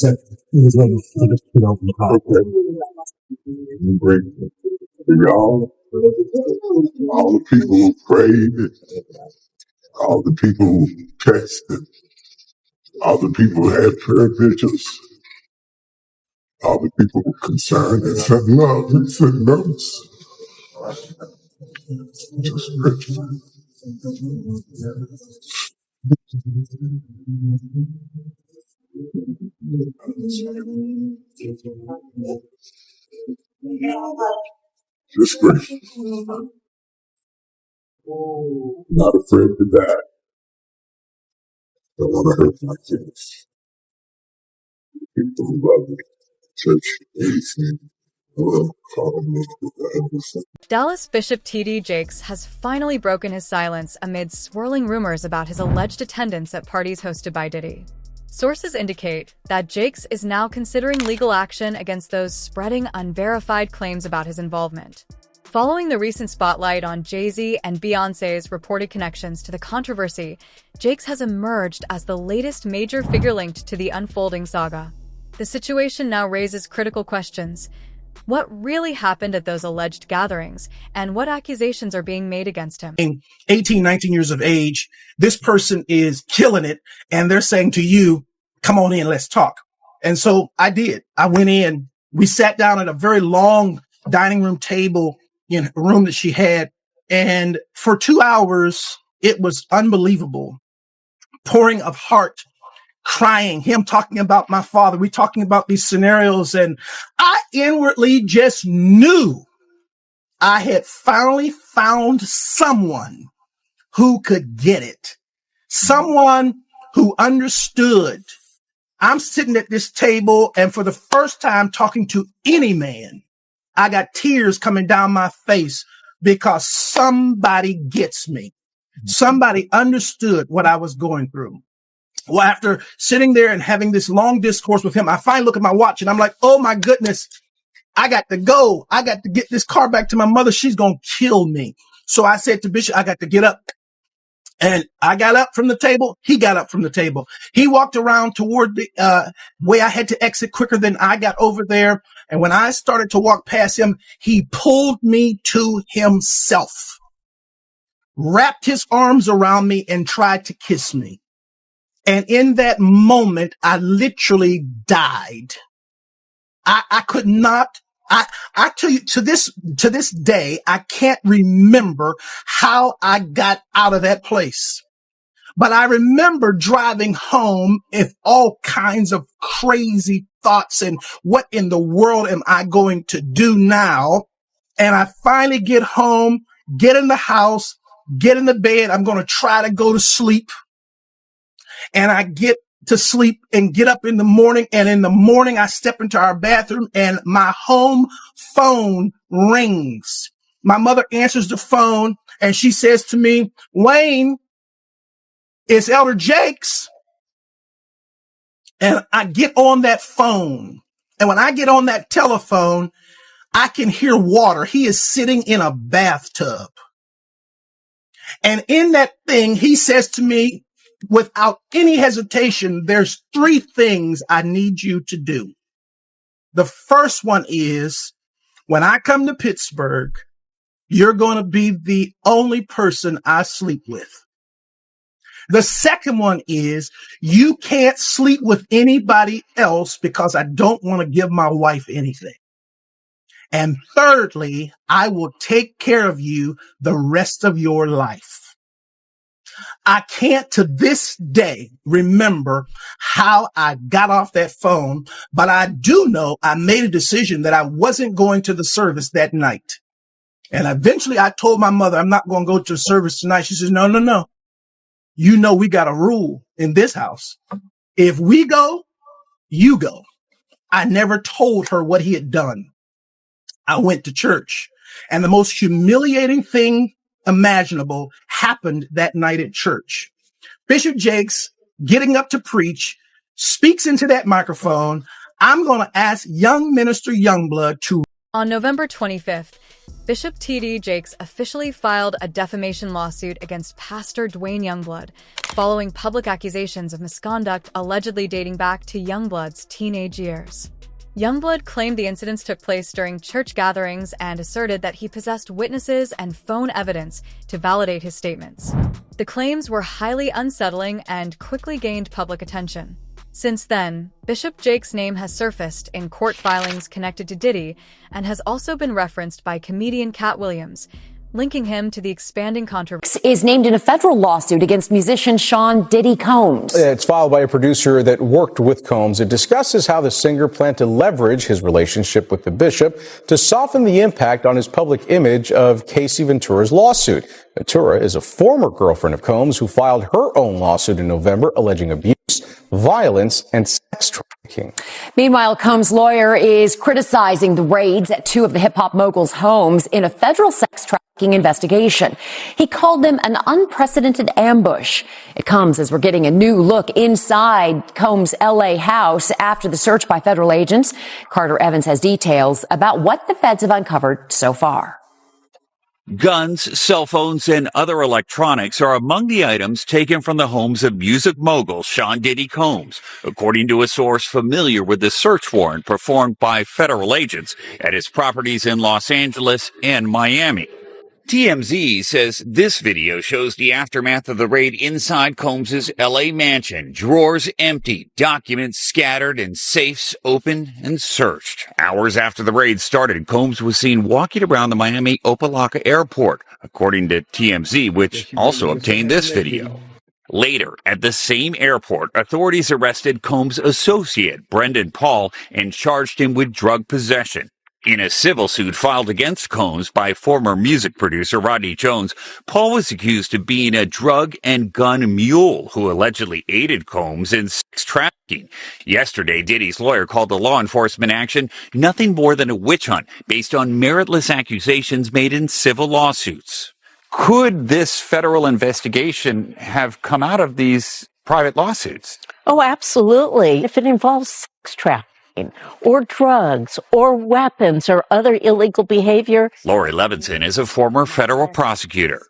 Okay. I'm grateful for y'all, all the people who prayed, all the people who texted, all the people who had prayer vigils, all the people who were concerned and sent love and sent notes. Just grateful. Just grateful. Not afraid to die. Don't want to hurt my kids. People who love me. Church, Dallas Bishop T.D. Jakes has finally broken his silence amid swirling rumors about his alleged attendance at parties hosted by Diddy. Sources indicate that Jakes is now considering legal action against those spreading unverified claims about his involvement. Following the recent spotlight on Jay-Z and Beyoncé's reported connections to the controversy, Jakes has emerged as the latest major figure linked to the unfolding saga. The situation now raises critical questions. What really happened at those alleged gatherings, and what accusations are being made against him? 18, 19 years of age, this person is killing it, and they're saying to you, come on in, let's talk. And so I did. I went in. We sat down at a very long dining room table in a room that she had, and for 2 hours, it was unbelievable. Pouring of heart, crying, him talking about my father, we talking about these scenarios, and I inwardly just knew I had finally found someone who could get it, someone who understood. I'm sitting at this table, and for the first time talking to any man, I got tears coming down my face because somebody gets me. Somebody understood what I was going through. Well, after sitting there and having this long discourse with him, I finally look at my watch and I'm like, oh my goodness, I got to go. I got to get this car back to my mother. She's going to kill me. So I said to Bishop, I got to get up. And I got up from the table. He got up from the table. He walked around toward the way I had to exit quicker than I got over there. And when I started to walk past him, he pulled me to himself, wrapped his arms around me and tried to kiss me. And in that moment, I literally died. I could not. I tell you, to this day, I can't remember how I got out of that place. But I remember driving home with all kinds of crazy thoughts and what in the world am I going to do now? And I finally get home, get in the house, get in the bed. I'm going to try to go to sleep. And I get to sleep and get up in the morning. And in the morning, I step into our bathroom and my home phone rings. My mother answers the phone and she says to me, Wayne, it's Elder Jakes. And I get on that phone. And when I get on that telephone, I can hear water. He is sitting in a bathtub. And in that thing, he says to me, without any hesitation, there's 3 things I need you to do. The first one is, when I come to Pittsburgh, you're going to be the only person I sleep with. The second one is, you can't sleep with anybody else because I don't want to give my wife anything. And thirdly, I will take care of you the rest of your life. I can't to this day remember how I got off that phone, but I do know I made a decision that I wasn't going to the service that night. And eventually I told my mother, I'm not going to go to the service tonight. She says, no. You know, we got a rule in this house. If we go, you go. I never told her what he had done. I went to church, and the most humiliating thing imaginable happened that night at church. Bishop Jakes, getting up to preach, speaks into that microphone. I'm going to ask young minister Youngblood to. On November 25th, Bishop T.D. Jakes officially filed a defamation lawsuit against Pastor Dwayne Youngblood, following public accusations of misconduct allegedly dating back to Youngblood's teenage years. Youngblood claimed the incidents took place during church gatherings and asserted that he possessed witnesses and phone evidence to validate his statements. The claims were highly unsettling and quickly gained public attention. Since then, Bishop Jakes' name has surfaced in court filings connected to Diddy and has also been referenced by comedian Cat Williams, linking him to the expanding controversy. Is named in a federal lawsuit against musician Sean Diddy Combs. It's filed by a producer that worked with Combs. It discusses how the singer planned to leverage his relationship with the bishop to soften the impact on his public image of Casey Ventura's lawsuit. Ventura is a former girlfriend of Combs who filed her own lawsuit in November alleging abuse, violence, and sex trafficking. Meanwhile, Combs' lawyer is criticizing the raids at two of the hip-hop mogul's homes in a federal sex trafficking investigation. He called them an unprecedented ambush. It comes as we're getting a new look inside Combs' L.A. house after the search by federal agents. Carter Evans has details about what the feds have uncovered so far. Guns, cell phones, and other electronics are among the items taken from the homes of music mogul Sean Diddy Combs, according to a source familiar with the search warrant performed by federal agents at his properties in Los Angeles and Miami. TMZ says this video shows the aftermath of the raid inside Combs' L.A. mansion. Drawers empty, documents scattered, and safes opened and searched. Hours after the raid started, Combs was seen walking around the Miami Opa-locka airport, according to TMZ, which also obtained this video. Later, at the same airport, authorities arrested Combs' associate, Brendan Paul, and charged him with drug possession. In a civil suit filed against Combs by former music producer Rodney Jones, Paul was accused of being a drug and gun mule who allegedly aided Combs in sex trafficking. Yesterday, Diddy's lawyer called the law enforcement action nothing more than a witch hunt based on meritless accusations made in civil lawsuits. Could this federal investigation have come out of these private lawsuits? Oh, absolutely. If it involves sex trafficking, or drugs, or weapons, or other illegal behavior. Lori Levinson is a former federal prosecutor.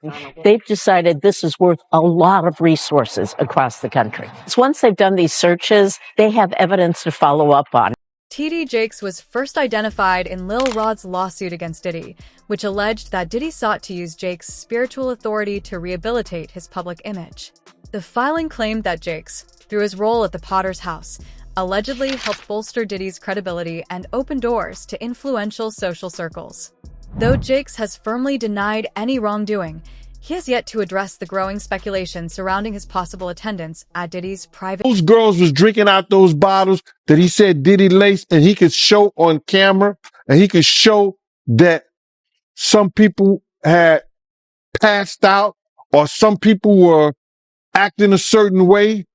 They've decided this is worth a lot of resources across the country. So once they've done these searches, they have evidence to follow up on. T.D. Jakes was first identified in Lil Rod's lawsuit against Diddy, which alleged that Diddy sought to use Jakes' spiritual authority to rehabilitate his public image. The filing claimed that Jakes, through his role at the Potter's house, allegedly helped bolster Diddy's credibility and open doors to influential social circles. Though Jakes has firmly denied any wrongdoing, he has yet to address the growing speculation surrounding his possible attendance at Diddy's private... Those girls was drinking out those bottles that he said Diddy laced, and he could show on camera, and he could show that some people had passed out or some people were acting a certain way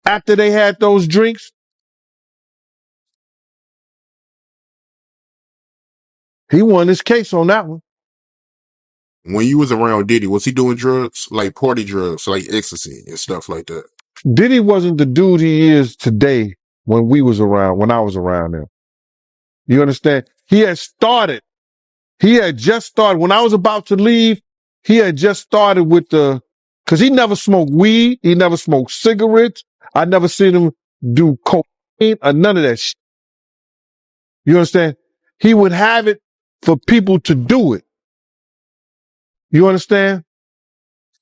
after they had those drinks. He won his case on that one. When you was around Diddy, was he doing drugs, like party drugs, like ecstasy and stuff like that? Diddy wasn't the dude he is today when I was around him. You understand? He had just started. When I was about to leave, he had just started with cause he never smoked weed. He never smoked cigarettes. I never seen him do cocaine or none of that shit. You understand? He would have it for people to do it. You understand?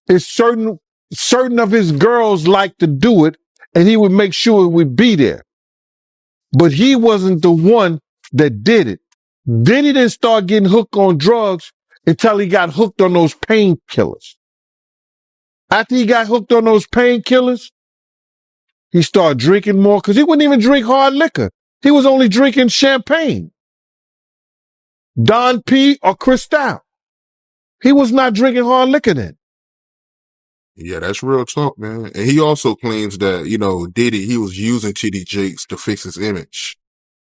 It's certain of his girls like to do it, and he would make sure it would be there. But he wasn't the one that did it. Diddy didn't start getting hooked on drugs until he got hooked on those painkillers. After he got hooked on those painkillers, he started drinking more because he wouldn't even drink hard liquor. He was only drinking champagne, Don P or Cristal. He was not drinking hard liquor then. Yeah, that's real talk, man. And he also claims that, Diddy, he was using T.D. Jakes to fix his image.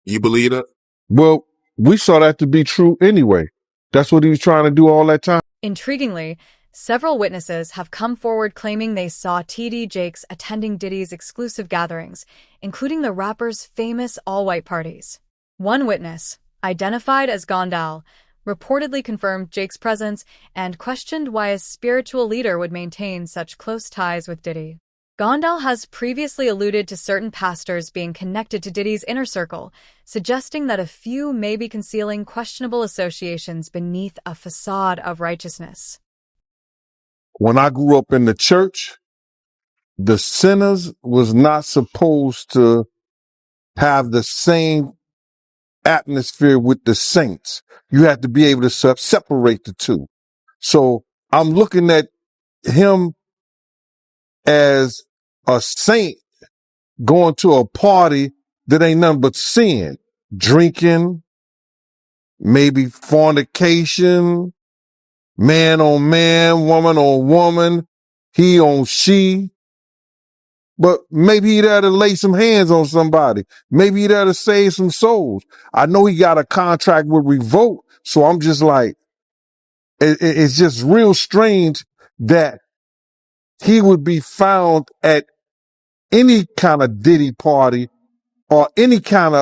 You believe that? Well, we saw that to be true anyway. That's what he was trying to do all that time. Intriguingly, several witnesses have come forward claiming they saw T.D. Jakes attending Diddy's exclusive gatherings, including the rapper's famous all-white parties. One witness, identified as Gondal, reportedly confirmed Jake's presence and questioned why a spiritual leader would maintain such close ties with Diddy. Gondal has previously alluded to certain pastors being connected to Diddy's inner circle, suggesting that a few may be concealing questionable associations beneath a facade of righteousness. When I grew up in the church, the sinners was not supposed to have the same atmosphere with the saints. You have to be able to separate the two. So I'm looking at him as a saint going to a party that ain't nothing but sin, drinking, maybe fornication, man on man, woman on woman, he on she. But maybe he there to lay some hands on somebody. Maybe he there to save some souls. I know he got a contract with Revolt, so I'm just like, it's just real strange that he would be found at any kind of Diddy party or any kind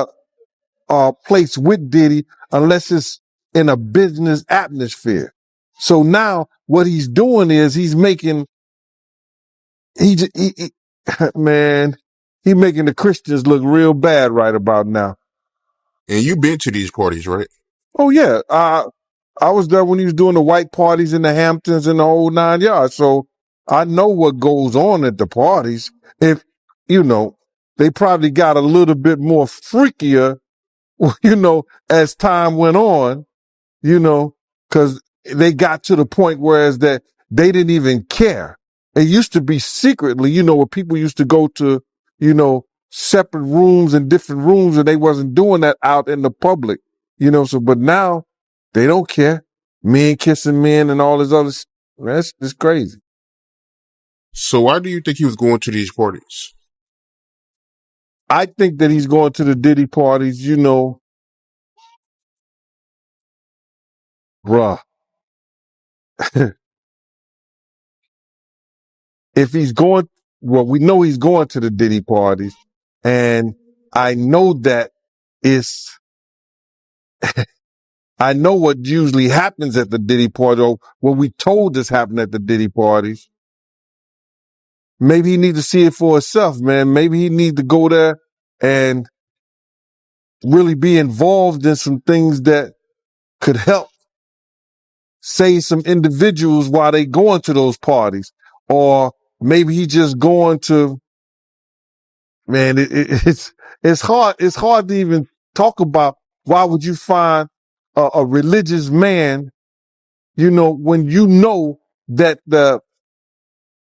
of place with Diddy unless it's in a business atmosphere. So now what he's doing is he's making, man, he making the Christians look real bad right about now. And you've been to these parties, right? Oh yeah. I was there when he was doing the white parties in the Hamptons and the whole 9 yards. So I know what goes on at the parties. If, they probably got a little bit more freakier, as time went on, cause they got to the point whereas that they didn't even care. It used to be secretly, where people used to go to, separate rooms and different rooms and they wasn't doing that out in the public, but now they don't care. Men kissing men and all this other stuff. That's just crazy. So why do you think he was going to these parties? I think that he's going to the Diddy parties, bruh. If he's going, we know he's going to the Diddy parties, and I know that I know what usually happens at the Diddy party, or what we told this happened at the Diddy parties. Maybe he needs to see it for himself, man. Maybe he needs to go there and really be involved in some things that could help save some individuals while they going to those parties. Or maybe he just going to, man, it's hard. It's hard to even talk about why would you find a religious man, when that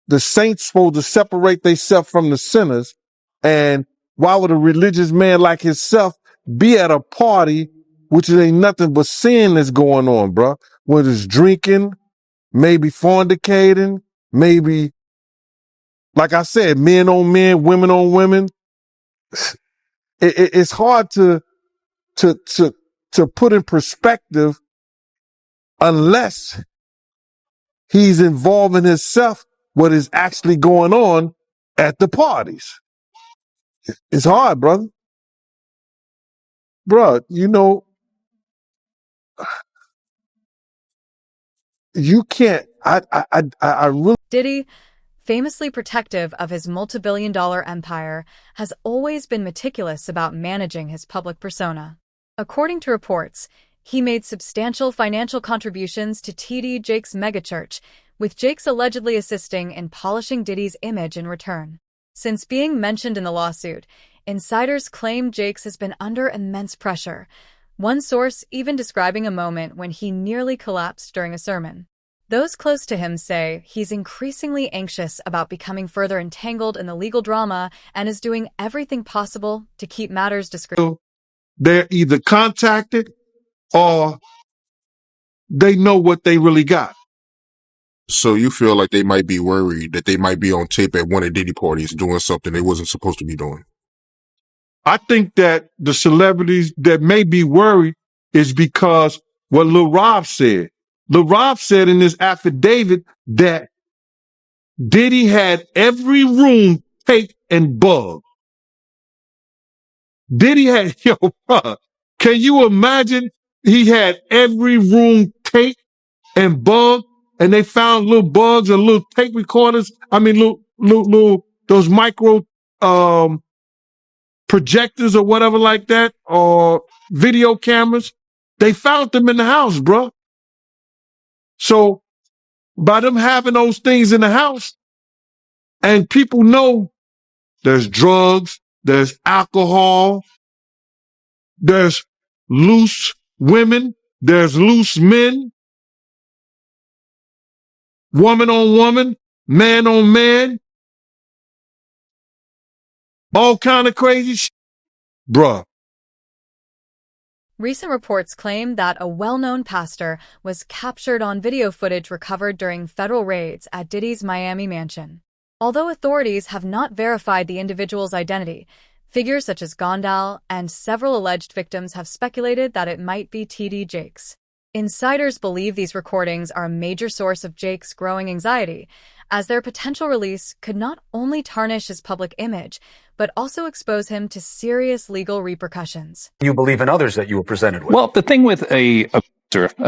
the saints supposed to separate themselves from the sinners. And why would a religious man like himself be at a party, which ain't nothing but sin that's going on, bro? Whether it's drinking, maybe fornicating, maybe, like I said, men on men, women on women. It's hard to put in perspective unless he's involving himself what is actually going on at the parties. It's hard, brother. Bro, you can't, I really. Diddy, famously protective of his multi-billion-dollar empire, has always been meticulous about managing his public persona. According to reports, he made substantial financial contributions to TD Jake's megachurch, with Jake's allegedly assisting in polishing Diddy's image in return. Since being mentioned in the lawsuit, insiders claim Jake's has been under immense pressure, one source even describing a moment when he nearly collapsed during a sermon. Those close to him say he's increasingly anxious about becoming further entangled in the legal drama and is doing everything possible to keep matters discreet. They're either contacted or they know what they really got. So you feel like they might be worried that they might be on tape at one of Diddy parties doing something they wasn't supposed to be doing? I think that the celebrities that may be worried is because what Lil Rod said. Lil Rod said in this affidavit that Diddy had every room taped and bugged. Diddy had, bro, can you imagine He had every room taped and bugged, and they found little bugs and little tape recorders. I mean, little those micro projectors or whatever like that, or video cameras. They found them in the house, bro. So by them having those things in the house, and people know there's drugs, there's alcohol, there's loose women, there's loose men, woman on woman, man on man, all kind of crazy shit. Bruh. Recent reports claim that a well-known pastor was captured on video footage recovered during federal raids at Diddy's Miami mansion. Although authorities have not verified the individual's identity, figures such as Gondal and several alleged victims have speculated that it might be TD Jakes. Insiders believe these recordings are a major source of Jake's growing anxiety, as their potential release could not only tarnish his public image, but also expose him to serious legal repercussions. You believe in others that you were presented with? Well, the thing with a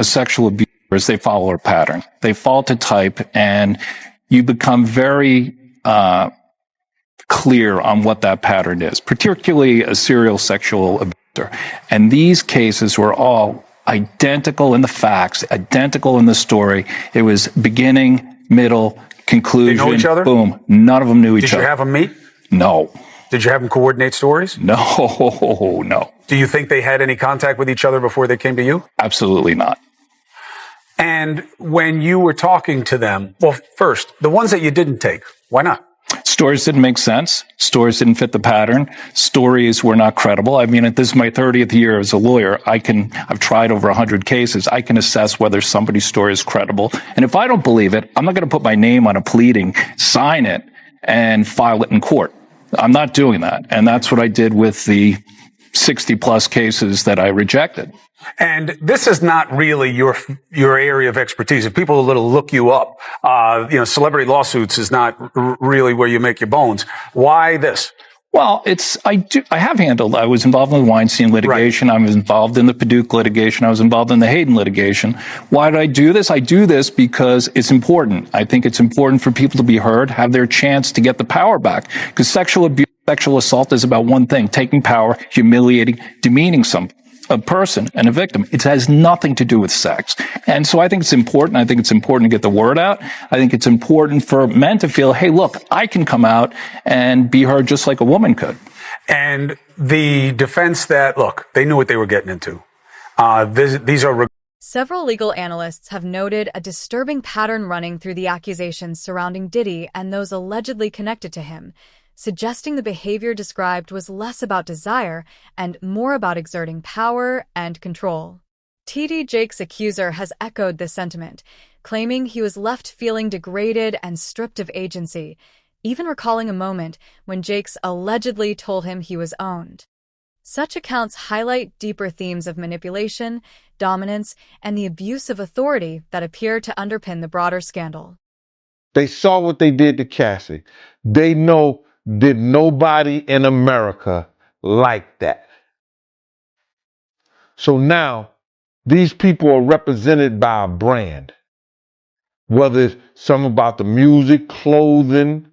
sexual abuser is they follow a pattern. They fall to type, and you become very clear on what that pattern is, particularly a serial sexual abuser. And these cases were all identical in the facts, identical in the story. It was beginning, middle, conclusion. They know each other? Boom. None of them knew each other. Did you have them meet? No. Did you have them coordinate stories? No. Do you think they had any contact with each other before they came to you? Absolutely not. And when you were talking to them, well, first, the ones that you didn't take, why not? Stories didn't make sense. Stories didn't fit the pattern. Stories were not credible. I mean, this is my 30th year as a lawyer. I've tried over 100 cases. I can assess whether somebody's story is credible. And if I don't believe it, I'm not going to put my name on a pleading, sign it, and file it in court. I'm not doing that. And that's what I did with the 60 plus cases that I rejected. And this is not really your area of expertise. If people look you up, celebrity lawsuits is not really where you make your bones. Why this? Well, I was involved in the Weinstein litigation. Right. I was involved in the Paducah litigation. I was involved in the Hayden litigation. Why did I do this? I do this because it's important. I think it's important for people to be heard, have their chance to get the power back. Because sexual abuse, sexual assault is about one thing: taking power, humiliating, demeaning a person and a victim. It has nothing to do with sex. And so I think it's important. I think it's important to get the word out. I think it's important for men to feel, hey, look, I can come out and be heard just like a woman could. And the defense that, look, they knew what they were getting into. These are... Several legal analysts have noted a disturbing pattern running through the accusations surrounding Diddy and those allegedly connected to him, suggesting the behavior described was less about desire and more about exerting power and control. TD Jakes' accuser has echoed this sentiment, claiming he was left feeling degraded and stripped of agency, even recalling a moment when Jakes allegedly told him he was owned. Such accounts highlight deeper themes of manipulation, dominance, and the abuse of authority that appear to underpin the broader scandal. They saw what they did to Cassie. They know did nobody in America like that. So now these people are represented by a brand, whether it's something about the music, clothing,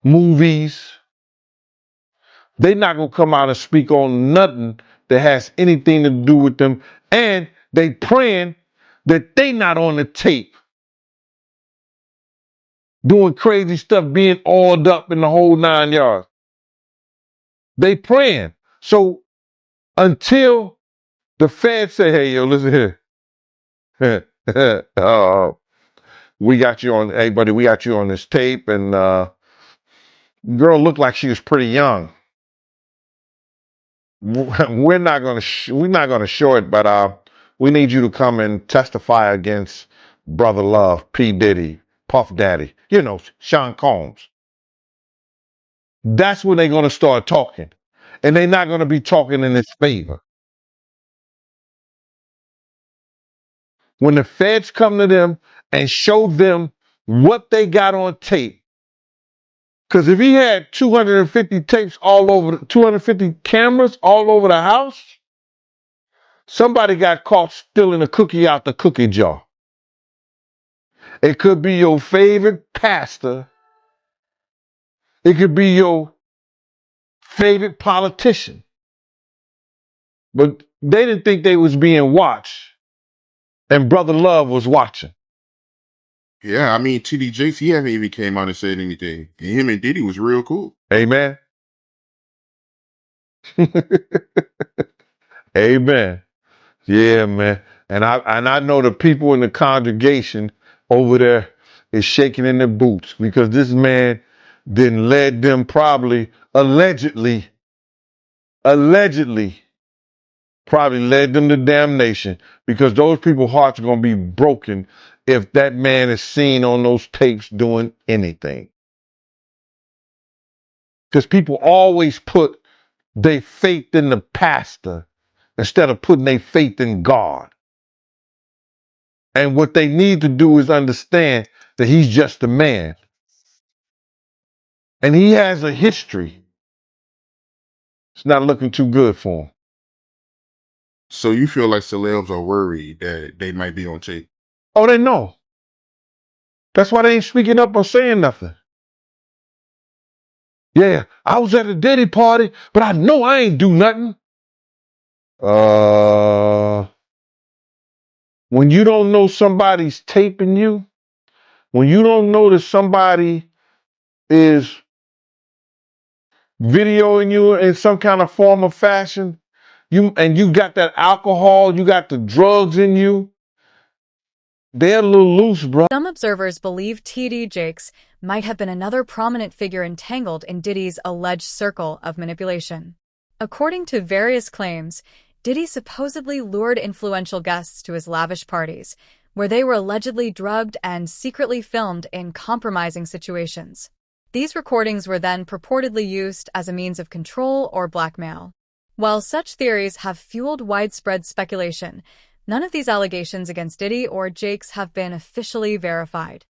movies. They're not going to come out and speak on nothing that has anything to do with them. And they praying that they not on the tape doing crazy stuff, being oiled up in the whole 9 yards. They praying. So until the feds say, hey, yo, listen here. We got you on, hey, buddy, we got you on this tape. And girl looked like she was pretty young. We're not going to show it, but we need you to come and testify against Brother Love, P. Diddy, Puff Daddy, Sean Combs. That's when they're going to start talking. And they're not going to be talking in his favor. When the feds come to them and show them what they got on tape, because if he had 250 tapes 250 cameras all over the house, Somebody got caught stealing a cookie out the cookie jar. It could be your favorite pastor. It could be your favorite politician. But they didn't think they was being watched. And Brother Love was watching. Yeah, I mean, TD Jakes, he haven't even came out and said anything. And him and Diddy was real cool. Amen. Amen. Yeah, man. And I know the people in the congregation over there is shaking in their boots because this man then led them probably allegedly probably led them to damnation because those people's hearts are going to be broken if that man is seen on those tapes doing anything. Because people always put their faith in the pastor instead of putting their faith in God. And what they need to do is understand that he's just a man. And he has a history. It's not looking too good for him. So you feel like celebs are worried that they might be on tape? Oh, they know. That's why they ain't speaking up or saying nothing. Yeah, I was at a Diddy party, but I know I ain't do nothing. When you don't know somebody's taping you, when you don't know that somebody is videoing you in some kind of form or fashion, you got that alcohol, you got the drugs in you, they're a little loose, bro. Some observers believe TD Jakes might have been another prominent figure entangled in Diddy's alleged circle of manipulation. According to various claims, Diddy supposedly lured influential guests to his lavish parties, where they were allegedly drugged and secretly filmed in compromising situations. These recordings were then purportedly used as a means of control or blackmail. While such theories have fueled widespread speculation, none of these allegations against Diddy or Jakes have been officially verified.